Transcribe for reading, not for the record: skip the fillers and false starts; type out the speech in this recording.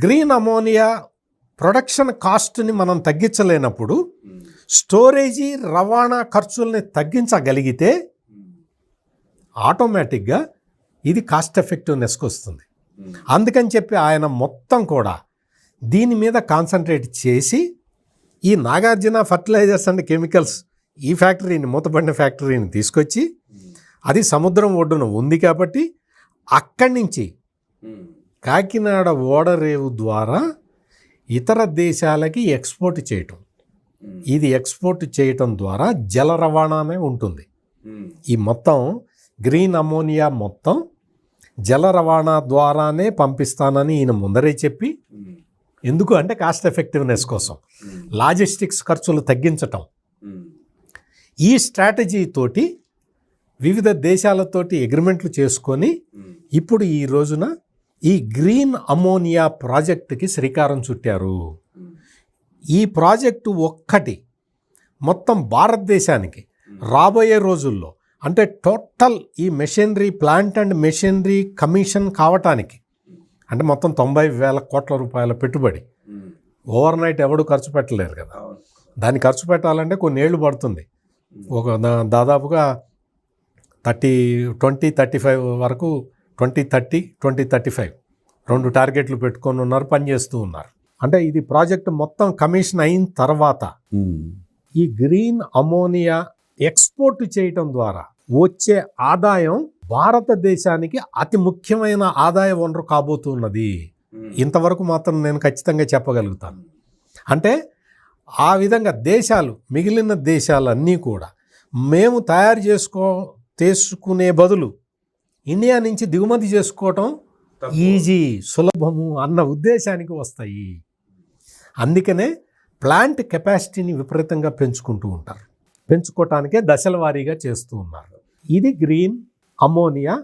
Green ammonia production కాస్ట్ని మనం తగ్గించలేనప్పుడు storage రవాణా ఖర్చుల్ని తగ్గించగలిగితే ఆటోమేటిక్గా ఇది కాస్ట్ ఎఫెక్టివ్నెస్కి వస్తుంది. అందుకని చెప్పి ఆయన మొత్తం కూడా దీని మీద కాన్సన్ట్రేట్ చేసి ఈ నాగార్జున ఫర్టిలైజర్స్ అండ్ కెమికల్స్ ఈ ఫ్యాక్టరీని మూతపడిన ఫ్యాక్టరీని తీసుకొచ్చి అది సముద్రం ఒడ్డున ఉంది కాబట్టి అక్కడి నుంచి కాకినాడ ఓడరేవు ద్వారా ఇతర దేశాలకి ఎక్స్పోర్ట్ చేయటం, ఇది ఎక్స్పోర్ట్ చేయటం ద్వారా జల రవాణానే ఉంటుంది. ఈ మొత్తం గ్రీన్ అమోనియా మొత్తం జల రవాణా ద్వారానే పంపిస్తానని ఈయన ముందరే చెప్పి, ఎందుకు అంటే కాస్ట్ ఎఫెక్టివ్నెస్ కోసం, లాజిస్టిక్స్ ఖర్చులు తగ్గించటం. ఈ స్ట్రాటజీ తోటి వివిధ దేశాలతోటి అగ్రిమెంట్లు చేసుకొని ఇప్పుడు ఈ రోజున ఈ గ్రీన్ అమోనియా ప్రాజెక్టుకి శ్రీకారం చుట్టారు. ఈ ప్రాజెక్టు ఒక్కటి మొత్తం భారతదేశానికి రాబోయే రోజుల్లో అంటే టోటల్ ఈ machinery plant and machinery commission కావటానికి అంటే మొత్తం 90,000 కోట్ల రూపాయల పెట్టుబడి ఓవర్ నైట్ ఎవడు ఖర్చు పెట్టలేరు కదా. దాన్ని ఖర్చు పెట్టాలంటే కొన్ని ఏళ్ళు పడుతుంది. ఒక దాదాపుగా 2035 వరకు 2030, 2035 2 టార్గెట్లు పెట్టుకొని ఉన్నారు, పనిచేస్తూ ఉన్నారు. అంటే ఇది ప్రాజెక్ట్ మొత్తం కమిషన్ అయిన తర్వాత ఈ గ్రీన్ అమోనియా ఎక్స్పోర్ట్ చేయటం ద్వారా వచ్చే ఆదాయం భారతదేశానికి అతి ముఖ్యమైన ఆదాయ వనరు కాబోతున్నది. ఇంతవరకు మాత్రం నేను ఖచ్చితంగా చెప్పగలుగుతాను. అంటే ఆ విధంగా దేశాలు, మిగిలిన దేశాలన్నీ కూడా మేము తయారు చేసుకునే బదులు ఇండియా నుంచి దిగుమతి చేసుకోవటం ఈజీ, సులభము అన్న ఉద్దేశానికి వస్తాయి. అందుకనే ప్లాంట్ కెపాసిటీని విపరీతంగా పెంచుకుంటూ ఉంటారు. పెంచుకోవటానికే దశల వారీగా చేస్తూ ఉన్నారు. ఇది గ్రీన్ అమోనియా